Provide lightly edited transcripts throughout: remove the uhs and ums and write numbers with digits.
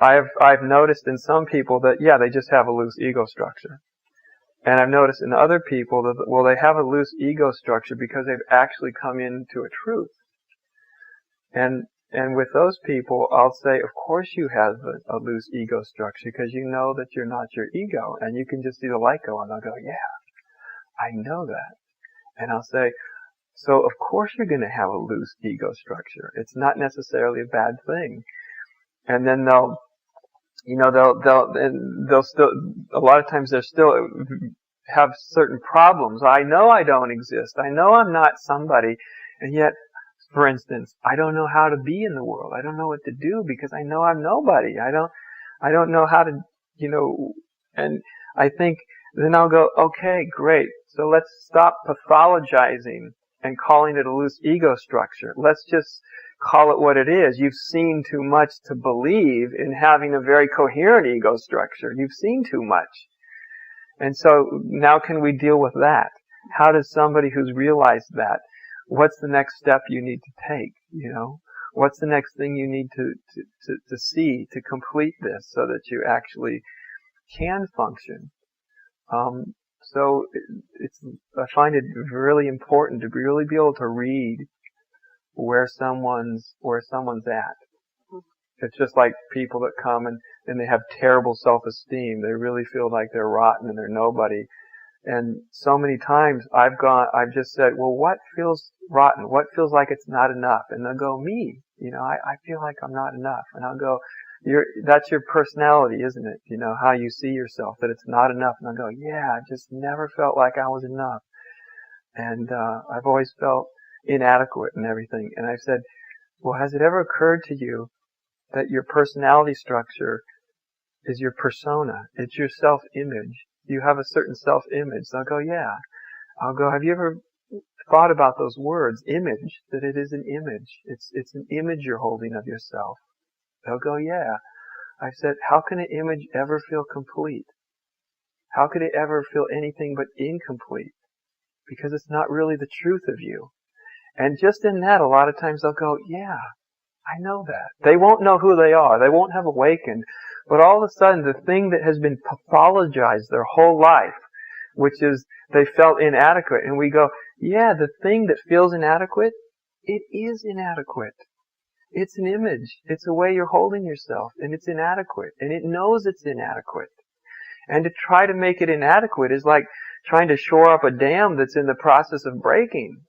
I've noticed in some people that, yeah, they just have a loose ego structure. And I've noticed in other people that, well, they have a loose ego structure because they've actually come into a truth. And with those people, I'll say, of course you have a loose ego structure because you know that you're not your ego. And you can just see the light go on. They'll go, yeah, I know that. And I'll say, so of course you're going to have a loose ego structure. It's not necessarily a bad thing. And then they'll still, a lot of times they'll still have certain problems. I know I don't exist. I know I'm not somebody. And yet, for instance, I don't know how to be in the world. I don't know what to do because I know I'm nobody. I don't know how to, and I think then I'll go, okay, great. So let's stop pathologizing and calling it a loose ego structure. Let's just call it what it is. You've seen too much to believe in having a very coherent ego structure. You've seen too much. And so now can we deal with that? How does somebody who's realized that, what's the next step you need to take? What's the next thing you need to see to complete this so that you actually can function? So I find it really important to really be able to read where someone's at. It's just like people that come and they have terrible self-esteem. They really feel like they're rotten and they're nobody. And so many times I've just said, well, what feels rotten? What feels like it's not enough? And they'll go, me. I feel like I'm not enough. And I'll go, that's your personality, isn't it? How you see yourself, that it's not enough. And I'll go, yeah, I just never felt like I was enough. And, I've always felt inadequate and everything. And I've said, well, has it ever occurred to you that your personality structure is your persona? It's your self-image. You have a certain self-image. So I'll go, yeah. I'll go, have you ever thought about those words, image, that it is an image? It's an image you're holding of yourself. They'll go, yeah. I've said, how can an image ever feel complete? How could it ever feel anything but incomplete? Because it's not really the truth of you. And just in that, a lot of times they'll go, yeah, I know that. They won't know who they are. They won't have awakened. But all of a sudden, the thing that has been pathologized their whole life, which is they felt inadequate, and we go, yeah, the thing that feels inadequate, it is inadequate. It's an image. It's a way you're holding yourself, and it's inadequate, and it knows it's inadequate. And to try to make it inadequate is like trying to shore up a dam that's in the process of breaking.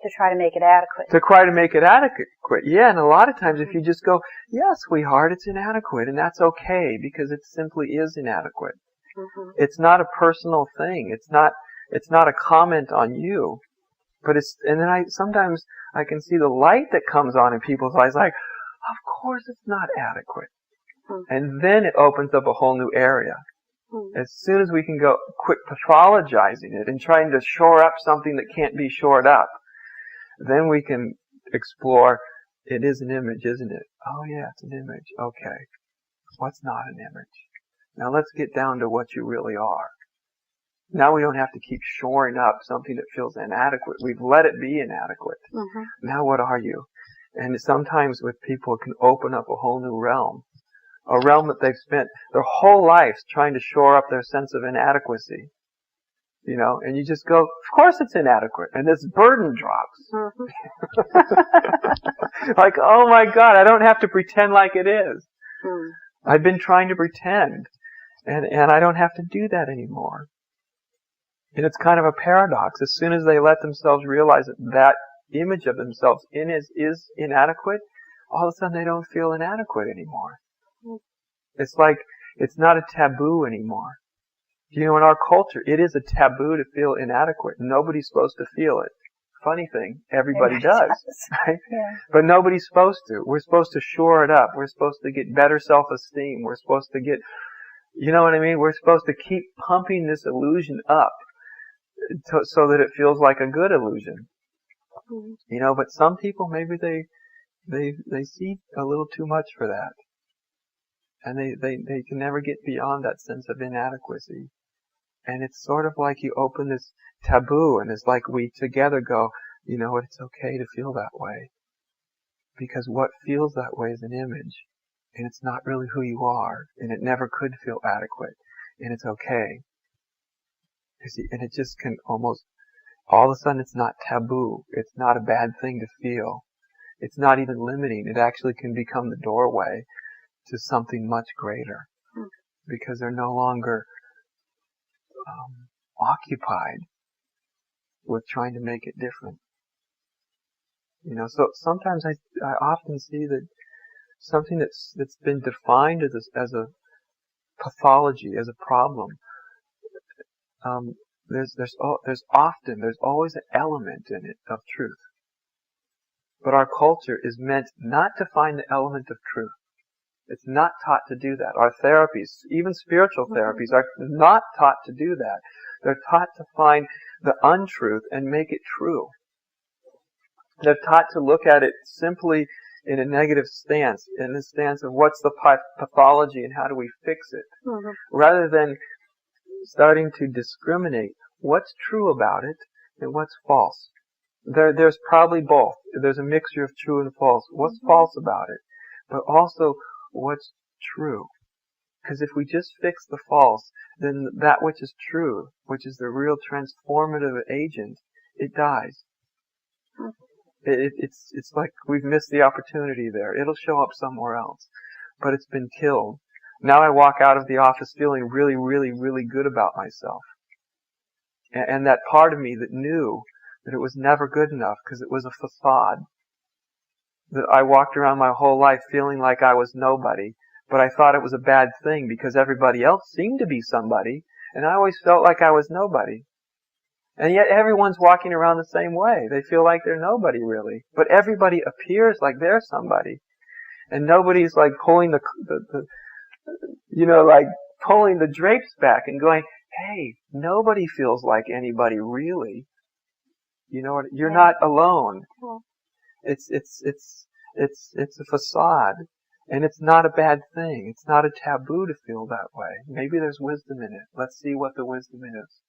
To try to make it adequate. To try to make it adequate. Yeah, and a lot of times if you just go, yeah, sweetheart, it's inadequate, and that's okay, because it simply is inadequate. Mm-hmm. It's not a personal thing. It's not a comment on you. But and then sometimes I can see the light that comes on in people's eyes, like, of course it's not adequate. Mm-hmm. And then it opens up a whole new area. Mm-hmm. As soon as we can go quit pathologizing it and trying to shore up something that can't be shored up, then we can explore, it is an image, isn't it? Oh yeah, it's an image. Okay. What's not an image? Now let's get down to what you really are. Now we don't have to keep shoring up something that feels inadequate. We've let it be inadequate. Mm-hmm. Now what are you? And sometimes with people, it can open up a whole new realm. A realm that they've spent their whole lives trying to shore up their sense of inadequacy. And you just go, of course it's inadequate. And this burden drops. Mm-hmm. Like, oh my God, I don't have to pretend like it is. Mm. I've been trying to pretend. And I don't have to do that anymore. And it's kind of a paradox. As soon as they let themselves realize that image of themselves is inadequate, all of a sudden they don't feel inadequate anymore. Mm. It's like, it's not a taboo anymore. In our culture, it is a taboo to feel inadequate. Nobody's supposed to feel it. Funny thing, everybody does. Right? Yeah. But nobody's supposed to. We're supposed to shore it up. We're supposed to get better self-esteem. We're supposed to get, you know what I mean? We're supposed to keep pumping this illusion up so that it feels like a good illusion. Mm-hmm. But some people, maybe they see a little too much for that. And they can never get beyond that sense of inadequacy. And it's sort of like you open this taboo, and it's like we together go, you know what, it's okay to feel that way. Because what feels that way is an image. and it's not really who you are, and it never could feel adequate, and it's okay. And it just can almost, all of a sudden it's not taboo. It's not a bad thing to feel. It's not even limiting. It actually can become the doorway to something much greater, because they're no longer occupied with trying to make it different. So sometimes I often see that something that's been defined as a pathology, as a problem, there's always an element in it of truth. But our culture is meant not to find the element of truth. It's not taught to do that. Our therapies, even spiritual therapies, are not taught to do that. They're taught to find the untruth and make it true. They're taught to look at it simply in a negative stance, in the stance of what's the pathology and how do we fix it, rather than starting to discriminate what's true about it and what's false. There's probably both. There's a mixture of true and false. What's false about it, but also what's true. Because if we just fix the false, then that which is true, which is the real transformative agent, it dies. It's like we've missed the opportunity there. It'll show up somewhere else, but it's been killed. Now I walk out of the office feeling really, really, really good about myself. And that part of me that knew that it was never good enough because it was a facade. That I walked around my whole life feeling like I was nobody, but I thought it was a bad thing because everybody else seemed to be somebody, and I always felt like I was nobody. And yet everyone's walking around the same way. They feel like they're nobody really. But everybody appears like they're somebody. And nobody's like pulling like pulling the drapes back and going, hey, nobody feels like anybody really. You're not alone. It's a facade. And it's not a bad thing. It's not a taboo to feel that way. Maybe there's wisdom in it. Let's see what the wisdom is.